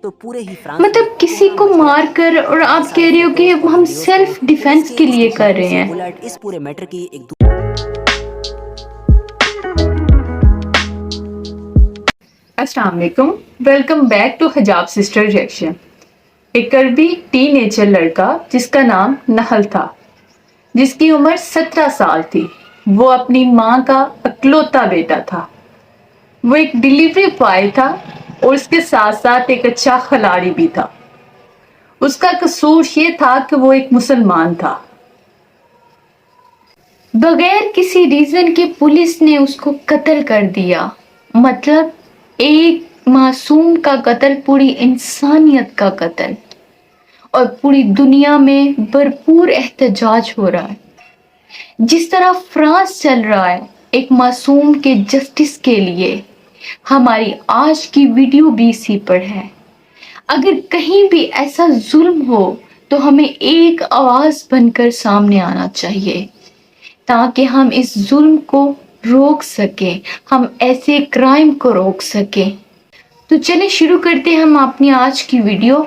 तो पूरे ही फ्रांस मतलब किसी को मार कर और आप कह रहे हो कि हम सेल्फ डिफेंस के लिए कर रहे हैं। उलट इस पूरे मैटर की एक अस्सलाम वालेकुम, वेलकम बैक टू हिजाब सिस्टर रिएक्शन। एक अरबी टीनेजर लड़का जिसका नाम नहल था, जिसकी उम्र 17 साल थी। वो अपनी माँ का अकलौता बेटा था। वो एक डिलीवरी बॉय था और उसके साथ साथ एक अच्छा खिलाड़ी भी था। उसका कसूर ये था कि वो एक मुसलमान था। बगैर किसी रीजन के पुलिस ने उसको कत्ल कर दिया। मतलब एक मासूम का कत्ल, पूरी इंसानियत का कत्ल। और पूरी दुनिया में भरपूर एहतजाज हो रहा है। जिस तरह फ्रांस चल रहा है एक मासूम के जस्टिस के लिए, हमारी आज की वीडियो भी इसी पर है। अगर कहीं भी ऐसा जुल्म हो तो हमें एक आवाज बनकर सामने आना चाहिए, ताकि हम इस जुल्म को रोक सके, हम ऐसे क्राइम को रोक सके। तो चलिए शुरू करते हैं हम अपनी आज की वीडियो।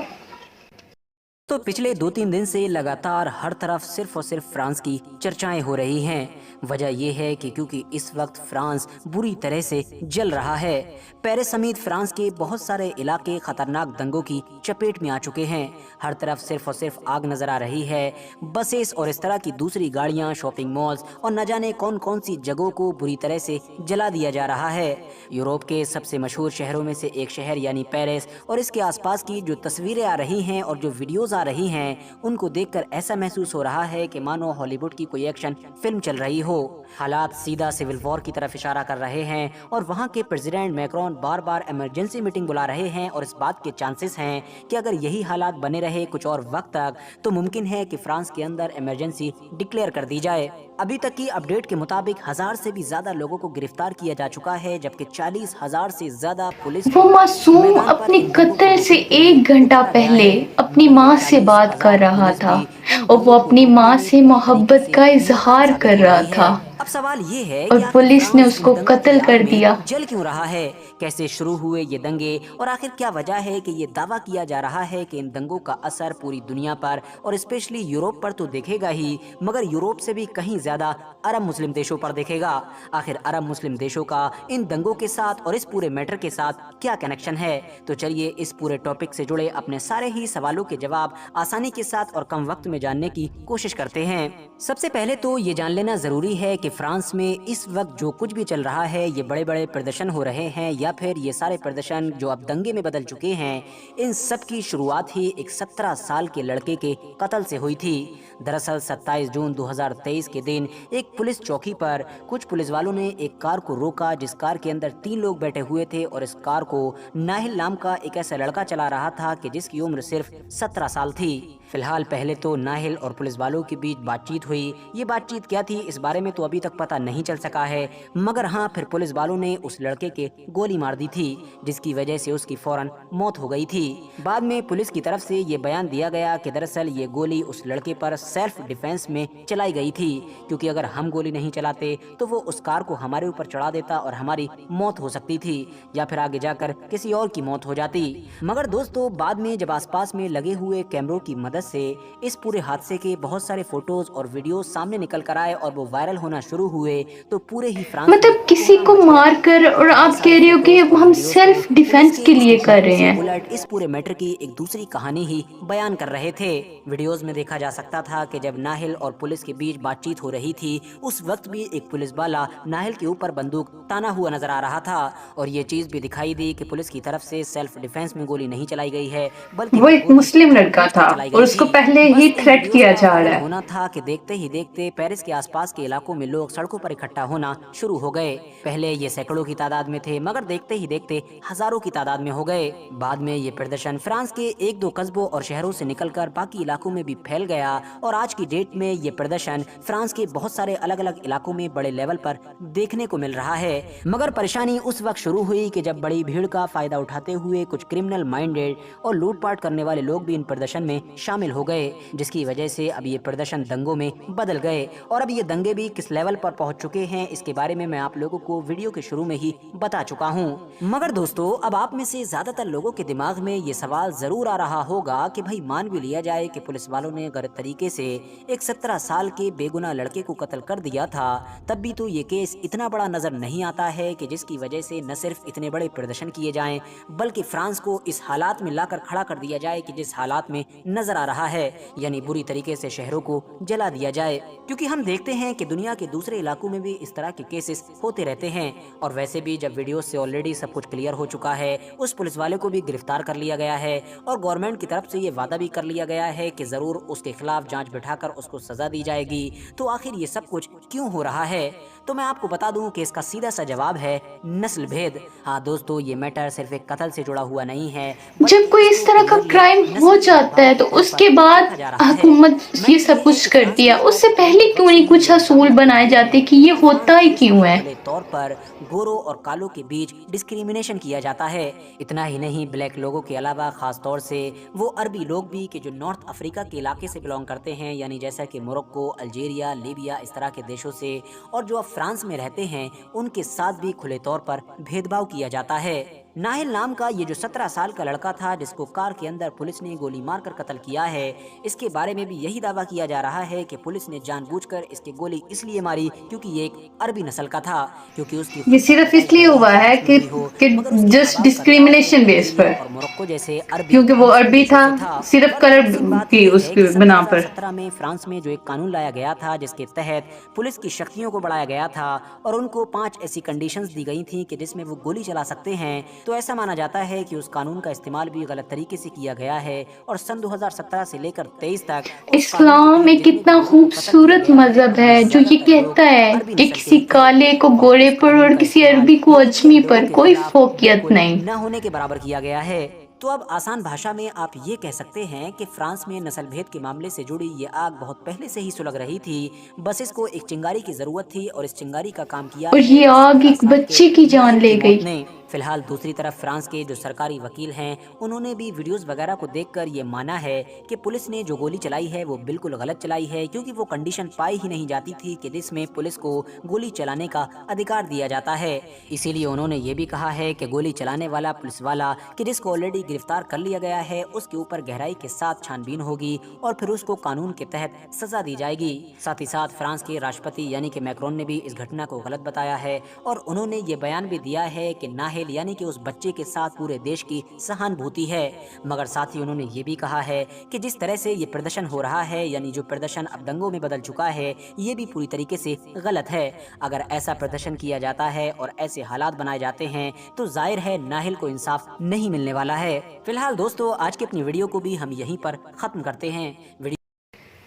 तो पिछले 2-3 दिन से लगातार हर तरफ सिर्फ और सिर्फ फ्रांस की चर्चाएं हो रही हैं। वजह यह है कि क्योंकि इस वक्त फ्रांस बुरी तरह से जल रहा है। पेरिस समेत फ्रांस के बहुत सारे इलाके खतरनाक दंगों की चपेट में आ चुके हैं। हर तरफ सिर्फ और सिर्फ आग नजर आ रही है। बसेस और इस तरह की दूसरी गाड़ियां, शॉपिंग मॉल्स और न जाने कौन कौन सी जगहों को बुरी तरह से जला दिया जा रहा है। यूरोप के सबसे मशहूर शहरों में से एक शहर यानी पेरिस और इसके आसपास की जो तस्वीरें आ रही हैं और जो वीडियोस आ रही हैं, उनको देखकर ऐसा महसूस हो रहा है कि मानो हॉलीवुड की कोई एक्शन फिल्म चल रही हो। हालात सीधा सिविल वॉर की तरफ इशारा कर रहे हैं और वहां के प्रेसिडेंट मैक्रोन बार बार इमरजेंसी मीटिंग बुला रहे हैं और इस बात के चांसेस हैं कि अगर यही हालात बने रहे कुछ और वक्त तक तो मुमकिन है कि फ्रांस के अंदर इमरजेंसी डिक्लेयर कर दी जाए। अभी तक की अपडेट के मुताबिक 1000 से भी ज्यादा लोगों को गिरफ्तार किया जा चुका है, जबकि 40,000 से ज्यादा पुलिस वो को मासूम मैदान पर अपने इन लोगों को कत्ल से रोकने के लिए 1 घंटा उतारा गया पहले है। अपनी मगर ये माँ से बात कर 40,000 रहा पुलिस था भी इन और वो दंगों को अपनी रोकने माँ में से पूरी तरीके मोहब्बत से का नाकाम इजहार साबित कर हो रहा रही है। था। अब सवाल ये है और कि आखिर पुलिस ने फ्रांस इन उसको दंगों की कत्ल आग कर में दिया। जल क्यों रहा है? कैसे शुरू हुए ये दंगे और आखिर क्या वजह है कि ये दावा किया जा रहा है कि इन दंगों का असर पूरी दुनिया पर और स्पेशली यूरोप पर तो देखेगा ही, मगर यूरोप से भी कहीं ज्यादा अरब मुस्लिम देशों पर देखेगा। आखिर अरब मुस्लिम देशों का इन दंगों के साथ और इस पूरे मैटर के साथ क्या कनेक्शन है? तो चलिए इस पूरे टॉपिक से जुड़े अपने सारे ही सवालों के जवाब आसानी के साथ और कम वक्त में जानने की कोशिश करते हैं। सबसे पहले तो ये जान लेना जरूरी है कि फ्रांस में इस वक्त जो कुछ भी चल रहा है, ये बड़े बड़े प्रदर्शन हो रहे हैं या फिर ये सारे प्रदर्शन जो अब दंगे में बदल चुके हैं, इन सब की शुरुआत ही एक 17 साल के लड़के के कत्ल से हुई थी। दरअसल 27 जून 2023 के दिन एक पुलिस चौकी पर कुछ पुलिस वालों ने एक कार को रोका, जिस कार के अंदर 3 लोग बैठे हुए थे और इस कार को नाहिल नाम का एक ऐसा लड़का चला रहा था कि जिसकी उम्र सिर्फ 17 साल थी। फिलहाल पहले तो नाहिल और पुलिस वालों के बीच बातचीत हुई। ये बातचीत क्या थी इस बारे में तो अभी तक पता नहीं चल सका है, मगर हाँ फिर पुलिस वालों ने उस लड़के के गोली मार दी थी, जिसकी वजह से उसकी फौरन मौत हो गई थी। बाद में पुलिस की तरफ से ये बयान दिया गया कि दरअसल ये गोली उस लड़के पर सेल्फ डिफेंस में चलाई गई थी, क्योंकि अगर हम गोली नहीं चलाते तो वो उस कार को हमारे ऊपर चढ़ा देता और हमारी मौत हो सकती थी या फिर आगे जाकर किसी और की मौत हो जाती। मगर दोस्तों बाद में जब आसपास में लगे हुए कैमरों की मदद से इस पूरे हादसे के बहुत सारे फोटोज और वीडियोस सामने निकल कर आए और वो वायरल होना शुरू हुए, तो पूरे ही फ्रांस में मतलब किसी को मार कर और आप कह रहे हो कि हम सेल्फ डिफेंस के लिए कर रहे हैं। उलट इस पूरे मैटर की एक दूसरी कहानी ही बयान कर रहे थे। वीडियोस में देखा जा सकता था कि जब नाहिल और पुलिस के बीच बातचीत हो रही थी, उस वक्त भी एक पुलिस वाला नाहिल के ऊपर बंदूक ताना हुआ नजर आ रहा था और ये चीज भी दिखाई दी कि पुलिस की तरफ से सेल्फ डिफेंस में गोली नहीं चलाई गई है, बल्कि वो एक गोली मुस्लिम लड़का जानबूझकर था चलाई और गई उसको थी। पहले बस ही इन थ्रेट वीडियोस किया का जा फाइनल रहा है। होना था कि देखते ही देखते पेरिस के आसपास के इलाकों में लोग सड़कों पर इकट्ठा होना शुरू हो गए। पहले ये सैकड़ों की तादाद में थे, मगर देखते ही देखते हजारों की तादाद में हो गए। बाद में ये प्रदर्शन फ्रांस के 1-2 कस्बों और शहरों से निकलकर बाकी इलाकों में भी फैल गया और आज की डेट में ये प्रदर्शन फ्रांस के बहुत सारे अलग अलग इलाकों में बड़े लेवल पर देखने को मिल रहा है। मगर परेशानी उस वक्त शुरू हुई कि जब बड़ी भीड़ का फायदा उठाते हुए कुछ क्रिमिनल माइंडेड और लूटपाट करने वाले लोग भी इन प्रदर्शन में शामिल हो गए, जिसकी वजह से अब ये प्रदर्शन दंगों में बदल गए और अब ये दंगे भी किस लेवल लेवल पर पहुंच चुके हैं, इसके बारे में मैं आप लोगों को वीडियो के शुरू में ही बता चुका हूं। मगर दोस्तों, अब आप में से ज्यादातर लोगों के दिमाग में ये सवाल जरूर आ रहा होगा कि भाई मान भी लिया जाए कि पुलिस वालों ने गलत तरीके से एक 17 साल के बेगुनाह लड़के को कत्ल कर दिया था, तब भी तो ये केस इतना बड़ा नजर नहीं आता है कि जिसकी वजह से न सिर्फ इतने बड़े प्रदर्शन किए जाएं, बल्कि फ्रांस को इस हालात में लाकर खड़ा कर दिया जाए कि जिस हालात में नजर आ रहा है, यानी बुरी तरीके से शहरों को जला दिया जाए। क्योंकि हम देखते हैं कि दुनिया के दूसरे इलाकों में भी इस तरह के केसेस होते रहते हैं। और वैसे भी जब वीडियो से ऑलरेडी सब कुछ क्लियर हो चुका है, उस पुलिस वाले को भी गिरफ्तार कर लिया गया है और गवर्नमेंट की तरफ से ये वादा भी कर लिया गया है कि जरूर उसके खिलाफ जांच बिठाकर उसको सजा दी जाएगी। तो आखिर ये सब कुछ क्यों हो रहा है? तो मैं आपको बता दूं कि इसका सीधा सा जवाब है नस्ल भेद। हाँ दोस्तों, ये मैटर सिर्फ एक कत्ल से जुड़ा हुआ नहीं है। जब कोई इस तरह का क्राइम हो जाता है तो उसके बाद हुकूमत ये सब कुछ करती है, उससे पहले क्यों नहीं कुछ असूल बनाए जाते कि ये होता ही क्यों है? खुले तौर पर गोरों और कालों के बीच डिस्क्रिमिनेशन किया जाता है। इतना ही नहीं, ब्लैक लोगों के अलावा खास तौर से वो अरबी लोग भी कि जो नॉर्थ अफ्रीका के इलाके से बिलोंग करते हैं, यानी जैसा कि मोरक्को, अल्जीरिया, लीबिया, इस तरह के देशों से, और जो अब फ्रांस में रहते हैं, उनके साथ भी खुले तौर पर भेदभाव किया जाता है। नाहिल नाम का ये जो 17 साल का लड़का था जिसको कार के अंदर पुलिस ने गोली मारकर कत्ल किया है, इसके बारे में भी यही दावा किया जा रहा है कि पुलिस ने जानबूझकर इसकी गोली इसलिए मारी क्योंकि ये एक अरबी नस्ल का था, क्योंकि उसकी ये सिर्फ इसलिए हुआ है कि जस्ट डिस्क्रिमिनेशन बेस पर, और मोरक्को जैसे अरबी, क्योंकि वो अरबी था, सिर्फ कलर की उसके बिना पर। 2017 में फ्रांस में जो एक कानून लाया गया था जिसके तहत पुलिस की शक्तियों को बढ़ाया गया था और उनको 5 ऐसी कंडीशंस दी गई थी कि जिसमें वो गोली चला सकते हैं। तो ऐसा माना जाता है कि उस कानून का इस्तेमाल भी गलत तरीके से किया गया है और सन 2017 से लेकर 23 तक इस्लाम एक कितना खूबसूरत मजहब है जो ये कहता है कि किसी काले को गोरे पर और किसी अरबी को अजमी पर कोई फोकियत नहीं न होने के बराबर किया गया है। तो अब आसान भाषा में आप ये कह सकते हैं कि फ्रांस में नस्ल भेद के मामले से जुड़ी ये आग बहुत पहले से ही सुलग रही थी, बस इसको एक चिंगारी की जरूरत थी और इस चिंगारी का काम किया और ये आग एक बच्चे की जान ले गई। फिलहाल दूसरी तरफ फ्रांस के जो सरकारी वकील हैं, उन्होंने भी वीडियोस वगैरह को देखकर ये माना है कि पुलिस ने जो गोली चलाई है वो बिल्कुल गलत चलाई है, क्योंकि वो कंडीशन पाई ही नहीं जाती थी कि जिसमें पुलिस को गोली चलाने का अधिकार दिया जाता है। इसीलिए उन्होंने ये भी कहा है कि गोली चलाने वाला पुलिस वाला कि जिसको ऑलरेडी गिरफ्तार कर लिया गया है, उसके ऊपर गहराई के साथ छानबीन होगी और फिर उसको कानून के तहत सजा दी जाएगी। साथ ही साथ फ्रांस के राष्ट्रपति यानी कि मैक्रोन ने भी इस घटना को गलत बताया है और उन्होंने ये बयान भी दिया है कि नाहिल यानी कि उस बच्चे के साथ पूरे देश की सहानुभूति है। मगर साथ ही उन्होंने ये भी कहा है कि जिस तरह से ये प्रदर्शन हो रहा है, यानी जो प्रदर्शन अब दंगों में बदल चुका है, ये भी पूरी तरीके से गलत है। अगर ऐसा प्रदर्शन किया जाता है और ऐसे हालात बनाए जाते हैं तो जाहिर है नाहिल को इंसाफ नहीं मिलने वाला है। फिलहाल दोस्तों, आज की अपनी वीडियो को भी हम यहीं पर खत्म करते हैं।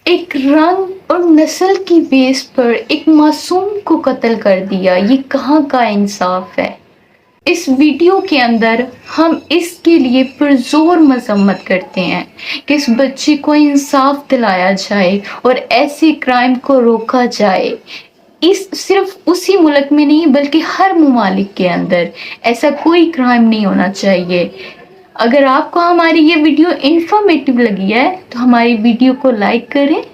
एक रंग और नस्ल की बेस पर एक मासूम को कत्ल कर दिया, ये कहाँ का इंसाफ है? इस वीडियो के अंदर हम इसके लिए पुरजोर मजम्मत करते हैं कि इस बच्चे को इंसाफ दिलाया जाए और ऐसे क्राइम को रोका जाए। इस सिर्फ उसी मुल्क में नहीं बल्कि हर ममालिक के अंदर ऐसा कोई क्राइम नहीं होना चाहिए। अगर आपको हमारी ये वीडियो इंफॉर्मेटिव लगी है तो हमारी वीडियो को लाइक करें,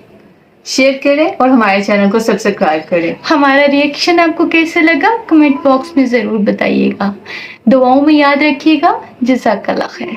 शेयर करें और हमारे चैनल को सब्सक्राइब करें। हमारा रिएक्शन आपको कैसे लगा कमेंट बॉक्स में ज़रूर बताइएगा। दुआओं में याद रखिएगा। जज़ाकल्लाह खैर।